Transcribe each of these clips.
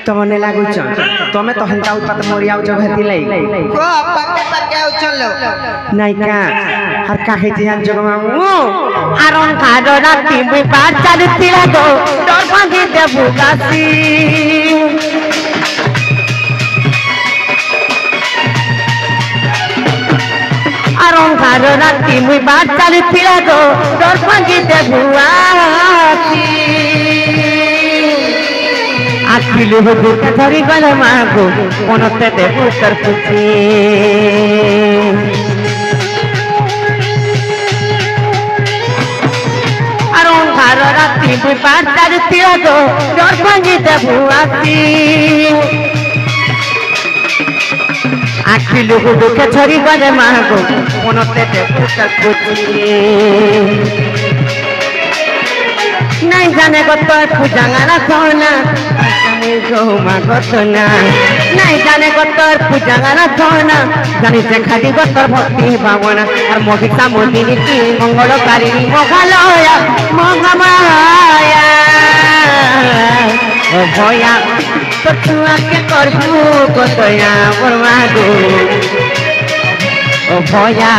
तमने लागु छ तमे त हंता उत्पात मोरिया जगह दिलै को पक्के पक्के उछलो नाइ का हर काहे जियान जगमा आरन खाडो राती मुई पार चालुथिला गो डर भांगी देबु गासी आरन खाडो राती मुई पार चालुथिला गो डर भांगी देबु गासी आखिलु दुख धरी गले मागो मनते देबु कर पुछी राती मुई पार चालुथिला गो डर भांगी देबु आसी आखिलु दुख धरी गले मागो मनते देबु कर पुछी नहीं जाने को तो पूजा गाना सोना गो मागतना नहीं जाने को तो पूजा गाना सोना जानी से खाली को तो भक्ति भावना और मोहिता मोदिनी की मंगलकारी मोघालया मोघमाया ओ भया तो छुआ के करबू को तया बरमागो ओ भया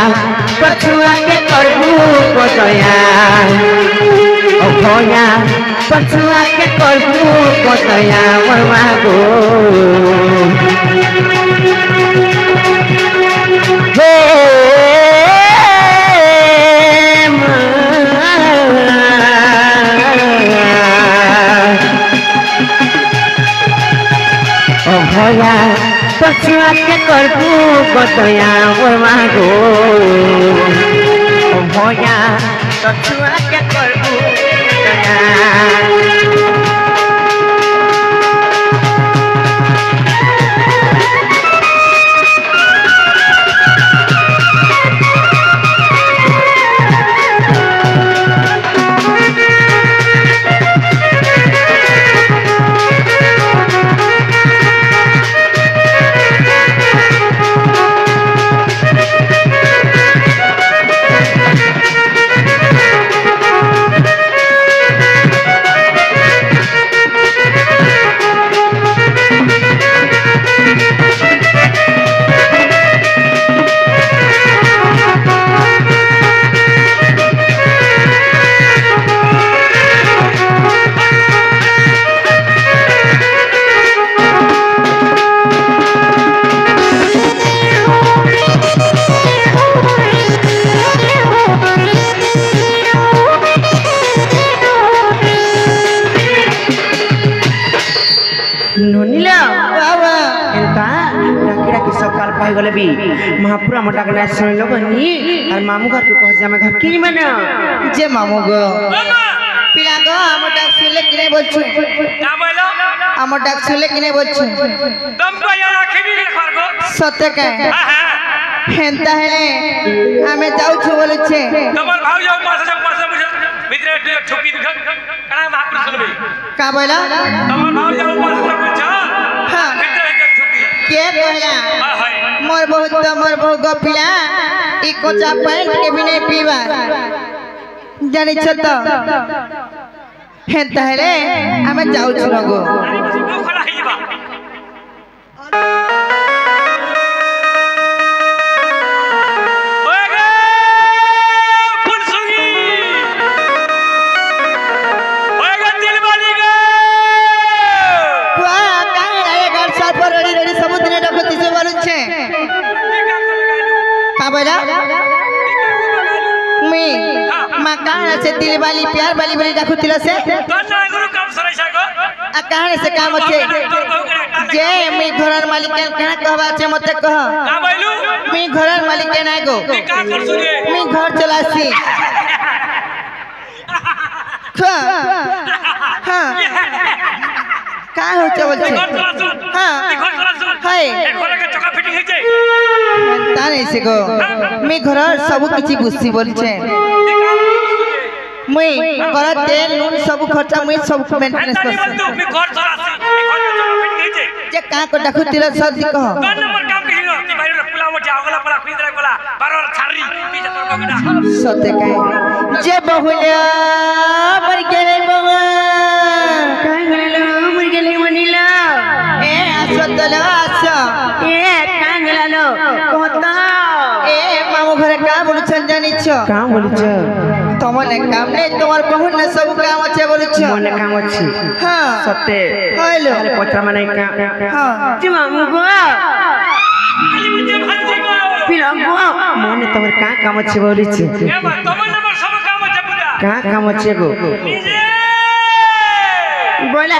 तो छुआ के करबू को तया ओ भया पछुआ के करबू कतया बरमागो हे ओ भया पछुआ के करबू कतया बरमागो ओ भया पछुआ के करबू गले भी महापुरा मोटा के सुन लोगनी और मामू घर के कह जामे घर की मन जे मामू गो पिला गो हमटा सुले किने बोलछु का बोलो हमटा सुले किने बोलछु तुम को यार आखिरी लिखर गो सत्य के हेंता है हमें जाऊ छु बोले छे तमर भाव जाऊ पास मुझे भीतर छुपी दिख कना महापुर सुनबे का बोला तमर भाव जाऊ पास मुझे हां भीतर छुपी के कहला मोर बहुत गपिला ई कोचा पैंट के भी नहीं पीवा जानि छ त हेंता है रे हमें जाऊ छु लगो खला हिबा ओगे फुलसुगी ओगे दिलवाली गे कुआ कांगड़ा ये घर साथ पर रेडी समुद्र ने डकती से बोलु छे का बोला मैं मकान से दिल वाली प्यार वाली बड़ी रखू तिला से दोना गुरु काम सरैसा गो आ कहां से काम छे जे मैं घरर मालिक के कहना कहबा छे मते कह का बोलू मैं घरर मालिक के नाही गो का कर सुने मैं घर चलासी हां का हो चल छे हां हाय घर के चका फिटिंग हे जाय ता नहीं से गो मैं घरर सब किछि बुझसी बोल छे मैं कर तेल नून सब खर्चा मैं सब मेंटेनेंस कर मैं घर चलासी घर के चका फिटिंग हे जाय जे का को देखु तिला सर जी कह कौन नंबर काम के हिरो ती बाइरो पुला मोटे आगला पला खुइदरा गोला बारर छारी पीछे तोर को गडा सते कहे जे बहुला मर गेले बवा काय गलेला मर गेले मनीला तले आस ए कांगलालो कोता ए मामू घरे का बोलछन जानिछ का बोलिछ तमने काम नै तोर बहु न सब काम আছে बोलछ मने काम अछि हां सत्य হইলো अरे पत्रा माने का हां जी मामू गो खाली मुझे भांजे गो पिलंगो मने तोर का काम अछि बोलिछ ए बा तमन नंबर सब काम আছে बुदा का काम अछि गो निजे बोला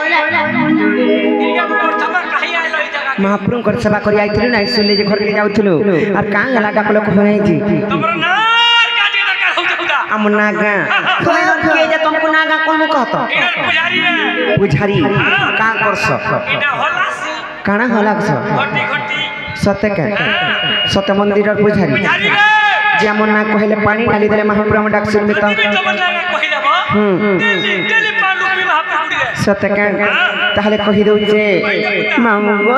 इनका प्रथम कहि आइलो ई जगह महाप्रभु कर सेवा करी आइथिलु ना सुले जे घर के जाउथिलु और का गला डाकलो को नै जी तमरो नार काटे दरकार हो जाउदा अमना गा के जे तुमको नागा कोन कहत इनर पुजारी है बुझारी का करस इना हलासी काना हलाकस घटी घटी सत्य का सत्य मंदिर बुझारी पुजारी रे जे अमना कहले पानी डाली देले महाप्रभु डाक सुन में तमन लगा कहि देबो डेली पालू पी महाप्रभु रे सत्य का ताहले कहि दउ जे मामू गो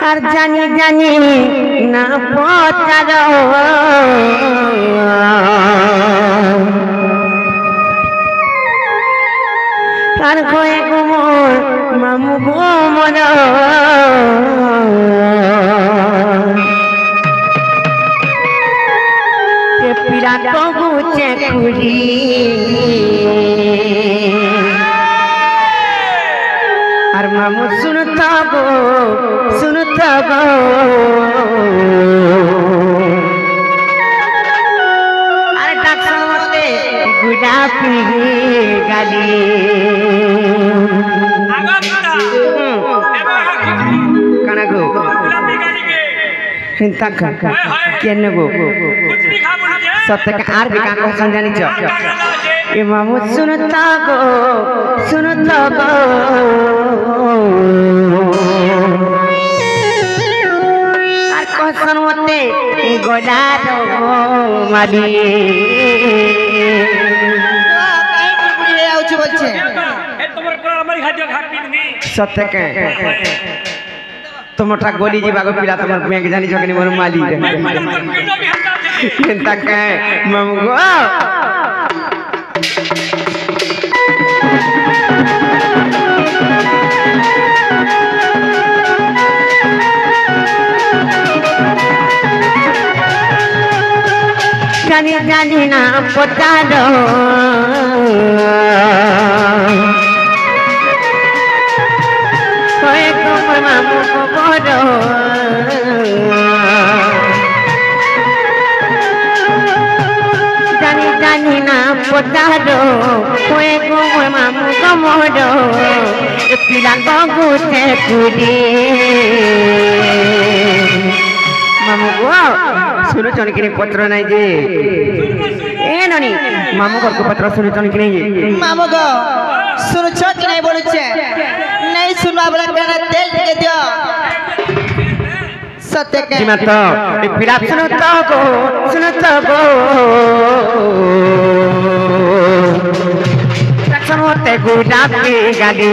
हर जानी जानी ना पचारो तार कोए गुमोर मामू गुमोर ये पीड़ा तो गुचे खुरी আর মামু শুনতা গো আরে ডাক্তার মতে গুলাপি গালি आगा बुदा एबा खिचड़ी काना गो गुलाबी गाली के हिंता का केन गो कुछ भी खा बोल जे सत्य का आर भी का कहसन जानी छ का गला जे ए मामू শুনতা গো আর কসন মতে গোলার মালি काहे बुढ़ी रे आउछ बोलछे ए तमर पर हमारी खाद्य खा पीनी सत्य का तुमटा गोली जी बागो पिला तुम बैंक जानी छ कि मोर माली रे पिंडो भी हटा दे हिंता का मामू गो জানি জানি না পচারো কয়ে কোমর মামু কোমর জানি জানি না পচারো কয়ে কোমর মামু কোমর পিলা গুছে কুড়ি मामू गो सुनो चन कि पत्र नहीं जे ए ननी मामू घर को पत्र सुनो चन कि नहीं मामू गो सुन छ कि नहीं बोलछे नहीं सुनवा वाला गाना तेल के दियो सत्य के जी मत ए पिला सुनो तो गो रक्षण होते गुलाबी गाली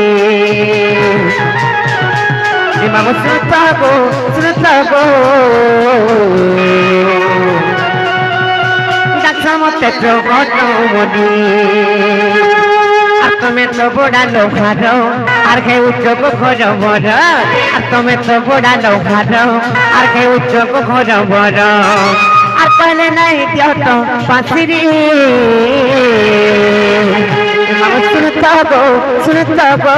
जी मामू सुनो तो गो रक्षण होते तो गटो मोदी तुम्हें तो बड़ा लोहारो और के उच्च को खोजो बड़ो तुम्हें तो बड़ा लोहारो और के उच्च को खोजो बड़ो और पहले नहीं दियो तो पासिरी सुनता गो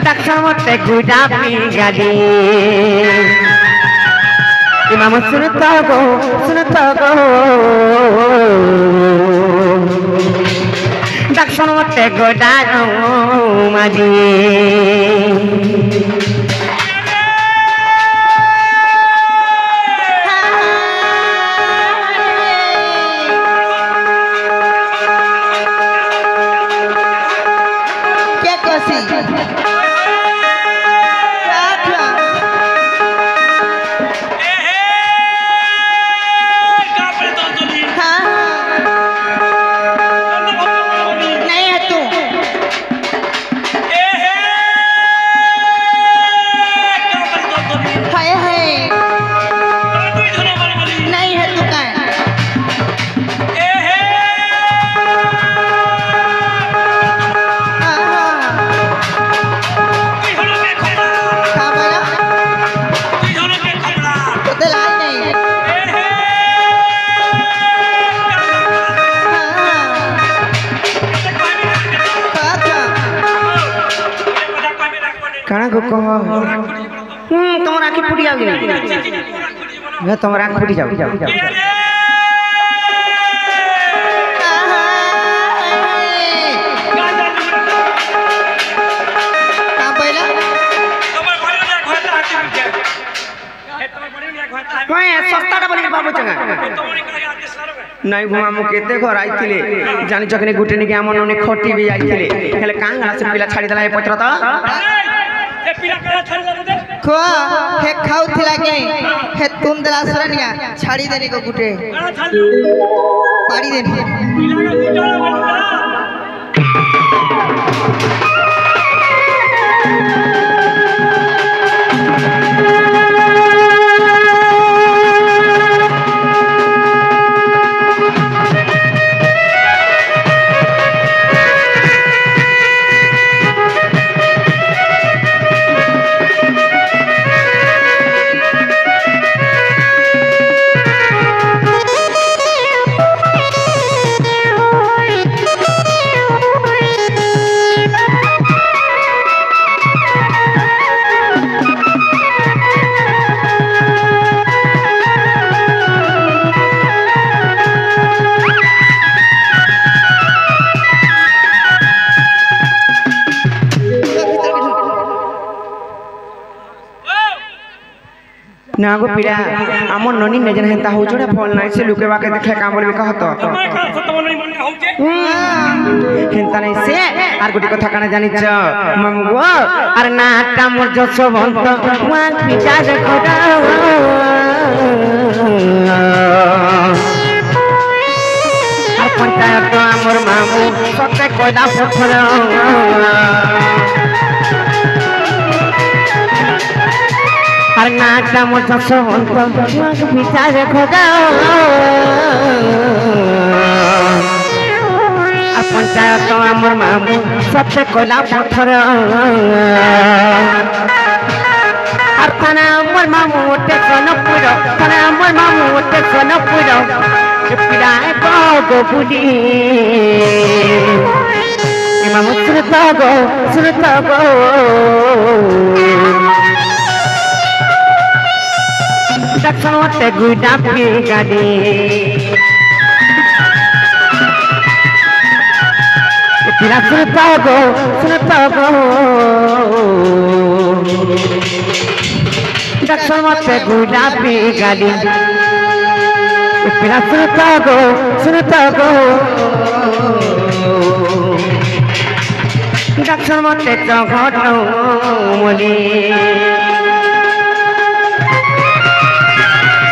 दक्षिण मते गुलाबी गाली इमाम सुनता गो दक्षिण मते गोडारो माजी क्या कोसी नहीं है तू हाय हाय नहीं है तू का कह तुम आँखि फुटी जाओ तुम आँख फुटी जाओ सस्ता बोली बाबू चंगा नहीं घुमा मु केते घर आइथिले जानि चकने गुटेनी के हमन ने खटी भी आइथिले हेले कां गला से पिला छाड़ी देला ए पत्र त ए पिला करा छाड़ी दे खो हे खाउथिला के हे तुम दला सरनिया छाड़ी देनी को गुटे करा छाड़ी पाड़ी देनी पिला का गुटाला बनता ना गो पिला आम ननी ने जन हेता हो छोड़ा फल नाही से लुकेवा के देखे काम बोलबे कहत तमाय का सतव नहीं मन होचे हेता नहीं से आर गुटी कथा काना जानि छ मंगो आर नाटा मोर जसवंत वां पिता देखो आर पंचायत हमर मामू सते कोदा पत्थर আর নাটা মোটা সন্ত বিচারে খোদা আর পঞ্চায়েত আমার মামু সবচেয়ে কলা পথর আর থানা আমার মামু ওটে সোনপুর থানা আমার মামু ওটে সোনপুর পিড়ায় গো বুড়ি মামু শ্রুত গো दक्षिण होते गुड़ा पी गाड़ी तेरा सुनता गो दक्षिण होते गुड़ा पी गाड़ी तेरा सुनता गो दक्षिण होते चौघट मोली